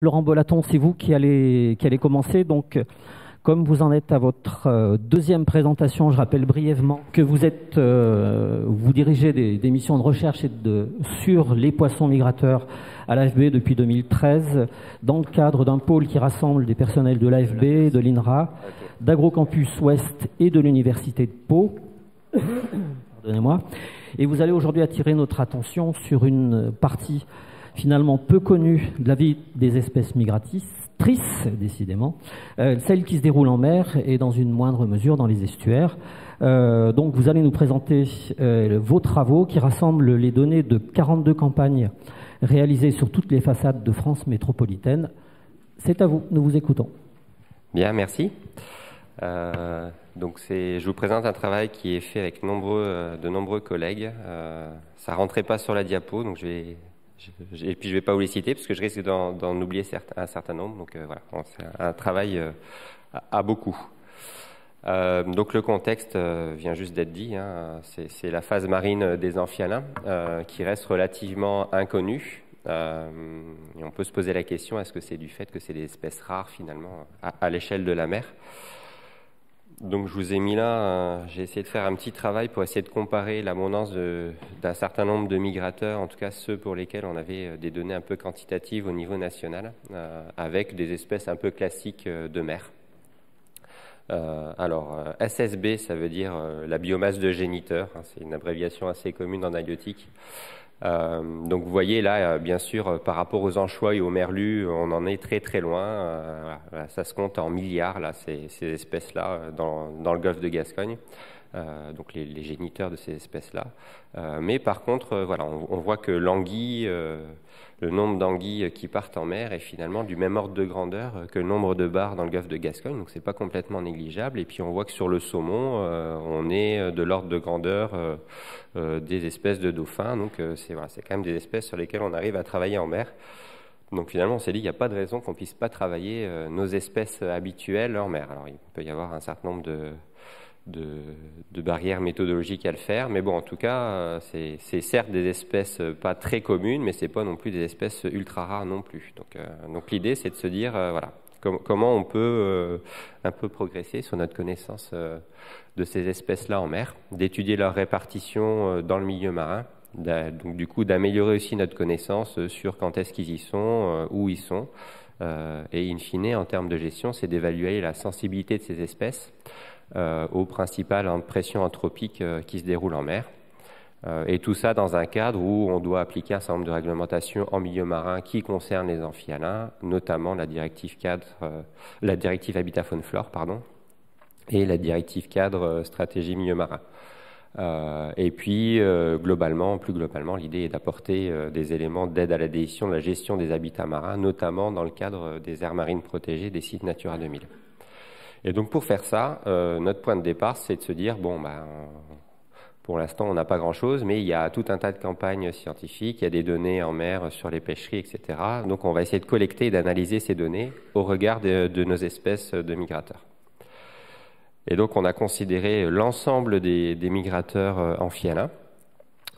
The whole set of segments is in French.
Laurent Bolaton, c'est vous qui allez commencer. Donc, comme vous en êtes à votre deuxième présentation, je rappelle brièvement que vous dirigez des missions de recherche sur les poissons migrateurs à l'AFB depuis 2013, dans le cadre d'un pôle qui rassemble des personnels de l'AFB, de l'INRA, d'Agrocampus Ouest et de l'Université de Pau. Pardonnez-moi. Et vous allez aujourd'hui attirer notre attention sur une partie finalement peu connue de la vie des espèces migratrices, décidément, celle qui se déroule en mer et dans une moindre mesure dans les estuaires. Donc vous allez nous présenter vos travaux qui rassemblent les données de 42 campagnes réalisées sur toutes les façades de France métropolitaine. C'est à vous, nous vous écoutons. Bien, merci. Donc je vous présente un travail qui est fait avec de nombreux collègues. Ça rentrait pas sur la diapo, donc et puis je vais pas vous les citer parce que je risque d'en oublier un certain nombre. Donc voilà, c'est un travail à beaucoup. Donc le contexte vient juste d'être dit. Hein, c'est la phase marine des amphialins qui reste relativement inconnue. Et on peut se poser la question, est-ce que c'est du fait que c'est des espèces rares finalement à l'échelle de la mer? Donc je vous ai mis là, j'ai essayé de faire un petit travail pour essayer de comparer l'abondance d'un certain nombre de migrateurs, en tout cas ceux pour lesquels on avait des données un peu quantitatives au niveau national, avec des espèces un peu classiques de mer. Alors SSB, ça veut dire la biomasse de géniteur, hein, c'est une abréviation assez commune en halieutique. Donc vous voyez là, bien sûr, par rapport aux anchois et aux merlus, on en est très très loin. Voilà, ça se compte en milliards là, ces espèces-là dans le golfe de Gascogne. Donc les géniteurs de ces espèces-là. Mais par contre, voilà, on voit que l'anguille, le nombre d'anguilles qui partent en mer est finalement du même ordre de grandeur que le nombre de bars dans le golfe de Gascogne. Donc c'est pas complètement négligeable. Et puis on voit que sur le saumon, on est de l'ordre de grandeur des espèces de dauphins. Donc c'est quand même des espèces sur lesquelles on arrive à travailler en mer. Donc finalement, on s'est dit qu'il n'y a pas de raison qu'on puisse pas travailler nos espèces habituelles en mer. Alors il peut y avoir un certain nombre de barrières méthodologiques à le faire, mais bon, en tout cas, c'est certes des espèces pas très communes, mais c'est pas non plus des espèces ultra rares non plus. Donc l'idée, c'est de se dire, voilà, comment on peut un peu progresser sur notre connaissance de ces espèces-là en mer, d'étudier leur répartition dans le milieu marin, donc du coup d'améliorer aussi notre connaissance sur quand est-ce qu'ils y sont, où ils sont, et in fine, en termes de gestion, c'est d'évaluer la sensibilité de ces espèces aux principales pressions anthropiques qui se déroulent en mer. Et tout ça dans un cadre où on doit appliquer un certain nombre de réglementations en milieu marin qui concernent les amphihalins, notamment la directive cadre, la directive Habitat Faune Flore, pardon, et la directive cadre stratégie milieu marin. Et puis, plus globalement, l'idée est d'apporter des éléments d'aide à la décision de la gestion des habitats marins, notamment dans le cadre des aires marines protégées des sites Natura 2000. Et donc pour faire ça, notre point de départ, c'est de se dire, bon, pour l'instant, on n'a pas grand-chose, mais il y a tout un tas de campagnes scientifiques, il y a des données en mer sur les pêcheries, etc. Donc on va essayer de collecter et d'analyser ces données au regard de nos espèces de migrateurs. Et donc on a considéré l'ensemble des migrateurs amphihalins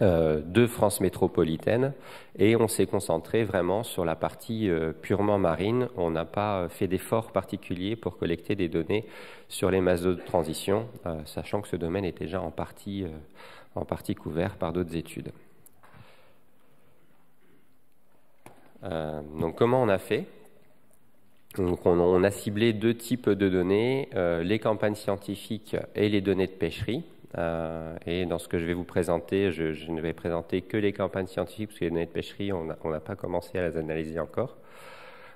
de France métropolitaine et on s'est concentré vraiment sur la partie purement marine. On n'a pas fait d'efforts particuliers pour collecter des données sur les masses d'eau de transition, sachant que ce domaine est déjà en partie couvert par d'autres études. Donc comment on a fait ? Donc on a ciblé deux types de données, les campagnes scientifiques et les données de pêcherie. Et dans ce que je vais vous présenter, je ne vais présenter que les campagnes scientifiques, parce que les données de pêcherie, on n'a pas commencé à les analyser encore.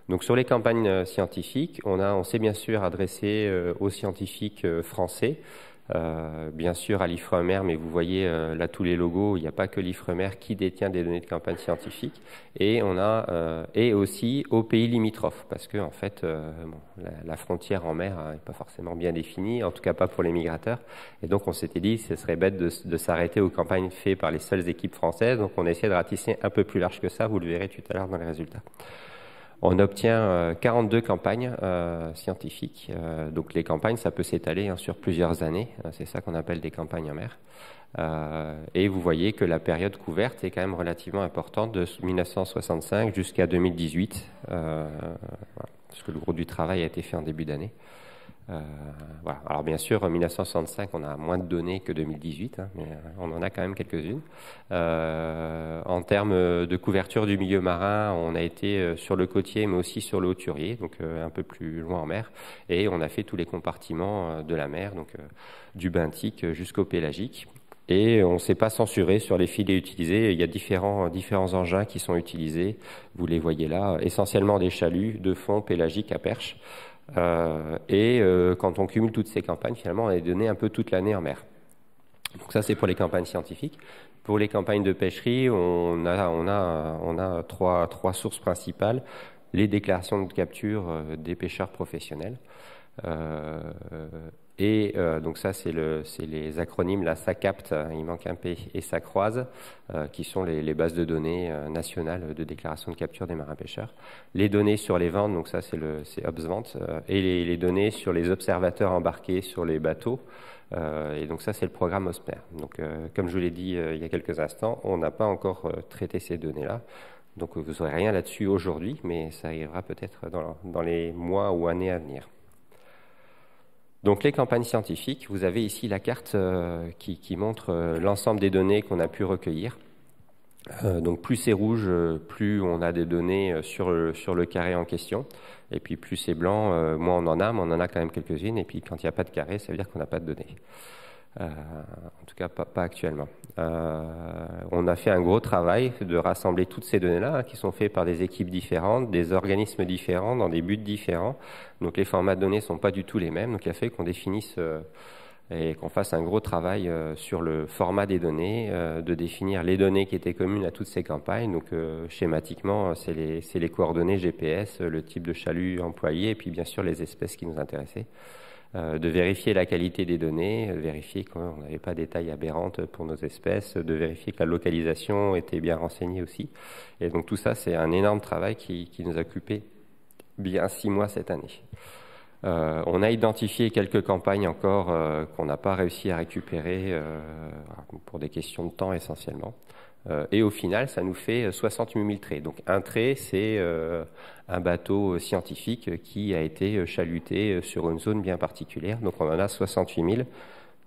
Donc sur les campagnes scientifiques, on s'est bien sûr adressé aux scientifiques français, bien sûr à l'IFREMER, mais vous voyez là tous les logos, il n'y a pas que l'IFREMER qui détient des données de campagne scientifique, et et aussi aux pays limitrophes, parce que en fait la frontière en mer n'est pas forcément bien définie, en tout cas pas pour les migrateurs, et donc on s'était dit ce serait bête de s'arrêter aux campagnes faites par les seules équipes françaises, donc on a essayé de ratisser un peu plus large que ça, vous le verrez tout à l'heure dans les résultats. On obtient 42 campagnes scientifiques. Donc les campagnes, ça peut s'étaler sur plusieurs années. C'est ça qu'on appelle des campagnes en mer. Et vous voyez que la période couverte est quand même relativement importante, de 1965 jusqu'à 2018, voilà, parce que le gros du travail a été fait en début d'année. Voilà. Alors bien sûr, en 1965, on a moins de données que 2018, hein, mais on en a quand même quelques-unes. En termes de couverture du milieu marin, on a été sur le côtier, mais aussi sur le hauturier, donc un peu plus loin en mer, et on a fait tous les compartiments de la mer, donc du benthique jusqu'au pélagique. Et on ne s'est pas censuré sur les filets utilisés. Il y a différents engins qui sont utilisés. Vous les voyez là, essentiellement des chaluts de fond pélagiques à perche. Quand on cumule toutes ces campagnes, finalement, on a des données un peu toute l'année en mer. Donc ça, c'est pour les campagnes scientifiques. Pour les campagnes de pêcherie, on a trois sources principales. Les déclarations de capture des pêcheurs professionnels. Donc ça, c'est les acronymes, là, SACAPT, il manque un P, et SACROISE, qui sont les bases de données nationales de déclaration de capture des marins pêcheurs. Les données sur les ventes, donc ça, c'est OBSVent, et les données sur les observateurs embarqués sur les bateaux, et donc ça, c'est le programme OSPER. Donc, comme je vous l'ai dit il y a quelques instants, on n'a pas encore traité ces données-là. Donc, vous n'aurez rien là-dessus aujourd'hui, mais ça arrivera peut-être dans les mois ou années à venir. Donc les campagnes scientifiques, vous avez ici la carte qui montre l'ensemble des données qu'on a pu recueillir. Donc plus c'est rouge, plus on a des données sur le carré en question. Et puis plus c'est blanc, moins on en a, mais on en a quand même quelques-unes. Et puis quand il n'y a pas de carré, ça veut dire qu'on n'a pas de données. En tout cas, pas actuellement. On a fait un gros travail de rassembler toutes ces données-là, qui sont faites par des équipes différentes, des organismes différents, dans des buts différents. Donc les formats de données ne sont pas du tout les mêmes. Donc il a fallu qu'on définisse et qu'on fasse un gros travail sur le format des données, de définir les données qui étaient communes à toutes ces campagnes. Donc schématiquement, c'est les coordonnées GPS, le type de chalut employé, et puis bien sûr les espèces qui nous intéressaient. De vérifier la qualité des données, de vérifier qu'on n'avait pas des tailles aberrantes pour nos espèces, de vérifier que la localisation était bien renseignée aussi. Et donc tout ça, c'est un énorme travail qui nous a occupé bien 6 mois cette année. On a identifié quelques campagnes encore qu'on n'a pas réussi à récupérer pour des questions de temps essentiellement. Et au final, ça nous fait 68 000 traits. Donc un trait, c'est un bateau scientifique qui a été chaluté sur une zone bien particulière. Donc on en a 68 000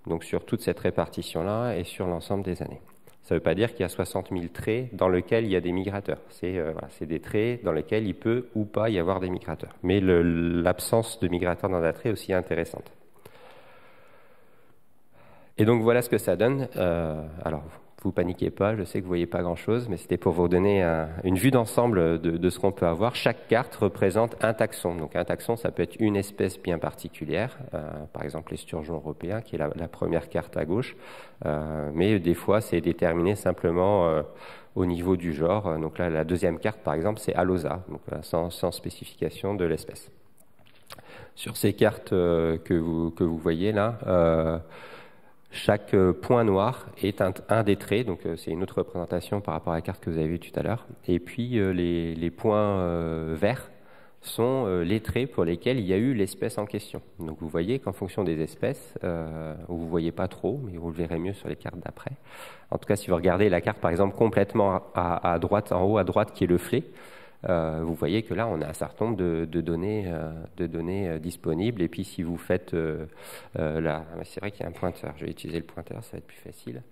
donc sur toute cette répartition-là et sur l'ensemble des années. Ça ne veut pas dire qu'il y a 60 000 traits dans lesquels il y a des migrateurs. C'est des traits dans lesquels il peut ou pas y avoir des migrateurs. Mais l'absence de migrateurs dans un trait est aussi intéressante. Et donc voilà ce que ça donne. Alors, vous paniquez pas, je sais que vous voyez pas grand-chose, mais c'était pour vous donner une vue d'ensemble de ce qu'on peut avoir. Chaque carte représente un taxon. Donc un taxon, ça peut être une espèce bien particulière, par exemple les sturgeons européens, qui est la première carte à gauche. Mais des fois, c'est déterminé simplement au niveau du genre. Donc là, la deuxième carte, par exemple, c'est Alosa, donc sans spécification de l'espèce. Sur ces cartes que vous voyez là, chaque point noir est un des traits, donc c'est une autre représentation par rapport à la carte que vous avez vue tout à l'heure. Et puis les points verts sont les traits pour lesquels il y a eu l'espèce en question. Donc vous voyez qu'en fonction des espèces, vous ne voyez pas trop, mais vous le verrez mieux sur les cartes d'après. En tout cas, si vous regardez la carte par exemple complètement à droite, en haut à droite, qui est le flé, vous voyez que là, on a un certain nombre de données disponibles. Et puis, si vous faites là, c'est vrai qu'il y a un pointeur. Je vais utiliser le pointeur, ça va être plus facile.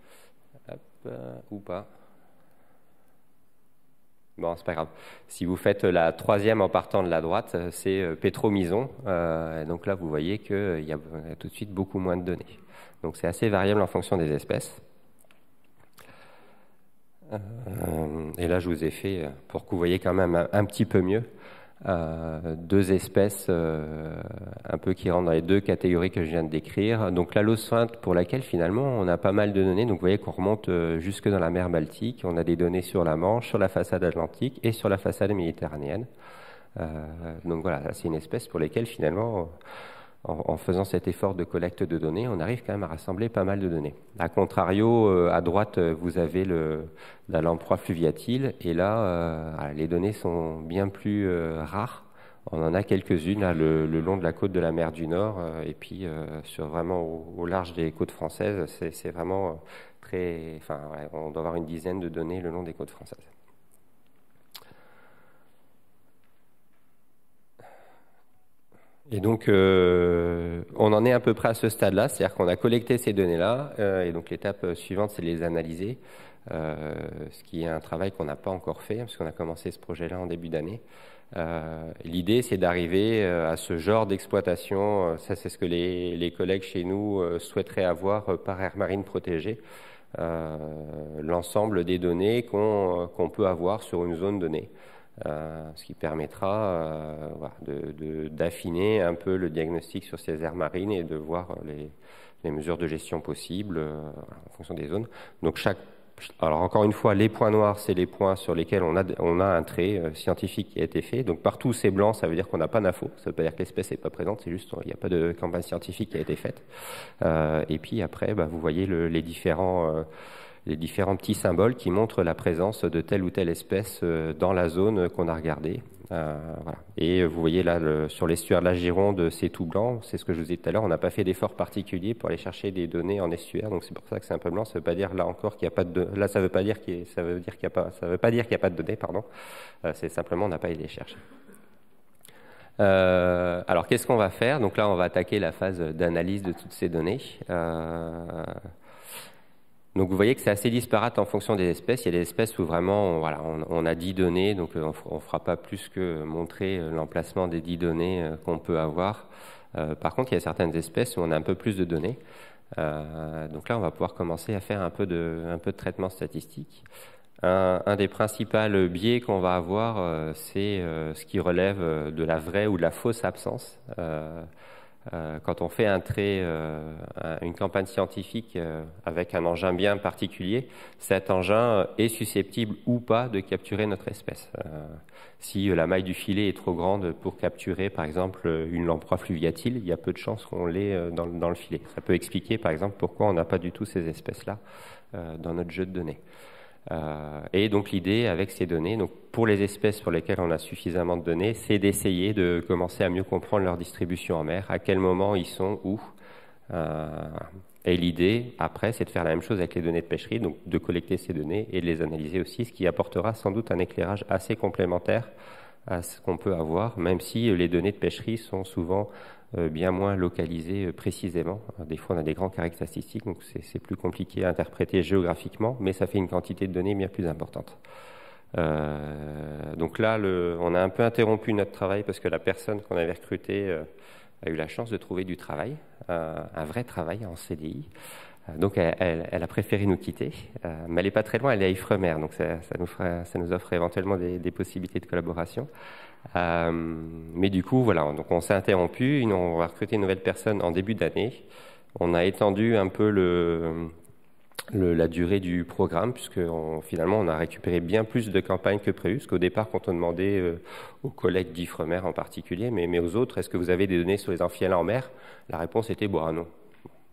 Hop, ou pas. Bon, c'est pas grave. Si vous faites la troisième en partant de la droite, c'est Pétromison. Donc là, vous voyez qu'il y a tout de suite beaucoup moins de données. Donc, c'est assez variable en fonction des espèces. Et là, je vous ai fait, pour que vous voyez quand même un petit peu mieux, deux espèces un peu qui rentrent dans les deux catégories que je viens de décrire. Donc l'allosphinte, pour laquelle finalement on a pas mal de données. Donc vous voyez qu'on remonte jusque dans la mer Baltique. On a des données sur la Manche, sur la façade atlantique et sur la façade méditerranéenne. Donc voilà, c'est une espèce pour laquelle finalement, en faisant cet effort de collecte de données, on arrive quand même à rassembler pas mal de données. A contrario, à droite, vous avez la lamproie fluviatile, et là, les données sont bien plus rares. On en a quelques-unes là, le long de la côte de la mer du Nord, et puis sur vraiment au large des côtes françaises, c'est vraiment on doit avoir une dizaine de données le long des côtes françaises. Et donc, on en est à peu près à ce stade-là, c'est-à-dire qu'on a collecté ces données-là, et donc l'étape suivante, c'est de les analyser, ce qui est un travail qu'on n'a pas encore fait, parce qu'on a commencé ce projet-là en début d'année. L'idée, c'est d'arriver à ce genre d'exploitation, ça c'est ce que les collègues chez nous souhaiteraient avoir par aire marine protégée, l'ensemble des données qu'on peut avoir sur une zone donnée. Ce qui permettra d'affiner un peu le diagnostic sur ces aires marines et de voir les mesures de gestion possibles en fonction des zones. Donc alors encore une fois, les points noirs, c'est les points sur lesquels on a un trait scientifique qui a été fait. Donc partout c'est blanc, ça veut dire qu'on n'a pas d'infos. Ça ne veut pas dire que l'espèce n'est pas présente, c'est juste il n'y a pas de campagne scientifique qui a été faite. Et puis après, vous voyez les différents petits symboles qui montrent la présence de telle ou telle espèce dans la zone qu'on a regardée. Voilà. Et vous voyez là, sur l'estuaire de la Gironde, c'est tout blanc. C'est ce que je vous disais tout à l'heure. On n'a pas fait d'effort particulier pour aller chercher des données en estuaire. Donc c'est pour ça que c'est un peu blanc. Ça veut pas dire là encore qu'il n'y a pas de. Là, ça veut pas dire qu'il y a pas de données, pardon. C'est simplement on n'a pas été les chercher. Alors qu'est-ce qu'on va faire? Donc là, on va attaquer la phase d'analyse de toutes ces données. Donc vous voyez que c'est assez disparate en fonction des espèces. Il y a des espèces où vraiment on a 10 données, donc on ne fera pas plus que montrer l'emplacement des 10 données qu'on peut avoir. Par contre, il y a certaines espèces où on a un peu plus de données. Donc là, on va pouvoir commencer à faire un peu de traitement statistique. Un des principaux biais qu'on va avoir, c'est ce qui relève de la vraie ou de la fausse absence. Quand on fait une campagne scientifique avec un engin bien particulier, cet engin est susceptible ou pas de capturer notre espèce. Si la maille du filet est trop grande pour capturer, par exemple, une lamproie fluviatile, il y a peu de chances qu'on l'ait dans le filet. Ça peut expliquer, par exemple, pourquoi on n'a pas du tout ces espèces-là dans notre jeu de données. Et donc l'idée avec ces données, donc pour les espèces pour lesquelles on a suffisamment de données, c'est d'essayer de commencer à mieux comprendre leur distribution en mer, à quel moment ils sont, où. Et l'idée après, c'est de faire la même chose avec les données de pêcherie, donc de collecter ces données et de les analyser aussi, ce qui apportera sans doute un éclairage assez complémentaire à ce qu'on peut avoir, même si les données de pêcherie sont souvent bien moins localisées précisément. Des fois, on a des grands caractères statistiques, donc c'est plus compliqué à interpréter géographiquement, mais ça fait une quantité de données bien plus importante. Donc là, on a un peu interrompu notre travail parce que la personne qu'on avait recrutée a eu la chance de trouver du travail, un vrai travail en CDI. Donc elle a préféré nous quitter, mais elle n'est pas très loin, elle est à Ifremer, donc ça nous offre éventuellement des possibilités de collaboration. Mais du coup, voilà, donc on s'est interrompu, on va recruter une nouvelle personne en début d'année. On a étendu un peu la durée du programme, puisque finalement on a récupéré bien plus de campagnes que prévu, parce qu'au départ, quand on demandait aux collègues d'Ifremer en particulier, mais aux autres, est-ce que vous avez des données sur les amphibiens en mer? La réponse était non.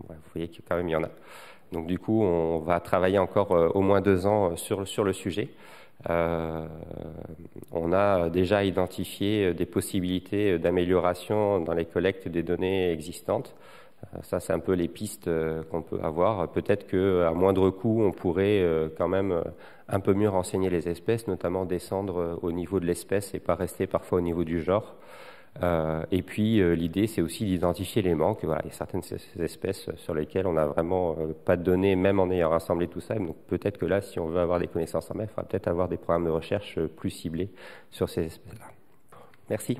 Vous voyez que quand même il y en a. Donc du coup, on va travailler encore au moins 2 ans sur le sujet. On a déjà identifié des possibilités d'amélioration dans les collectes des données existantes. Ça, c'est un peu les pistes qu'on peut avoir. Peut-être qu'à moindre coût, on pourrait quand même un peu mieux renseigner les espèces, notamment descendre au niveau de l'espèce et pas rester parfois au niveau du genre. Et puis l'idée, c'est aussi d'identifier les manques. Voilà, il y a certaines espèces sur lesquelles on n'a vraiment pas de données, même en ayant rassemblé tout ça. Donc peut-être que là, si on veut avoir des connaissances en mer, il faudra peut-être avoir des programmes de recherche plus ciblés sur ces espèces-là. Merci.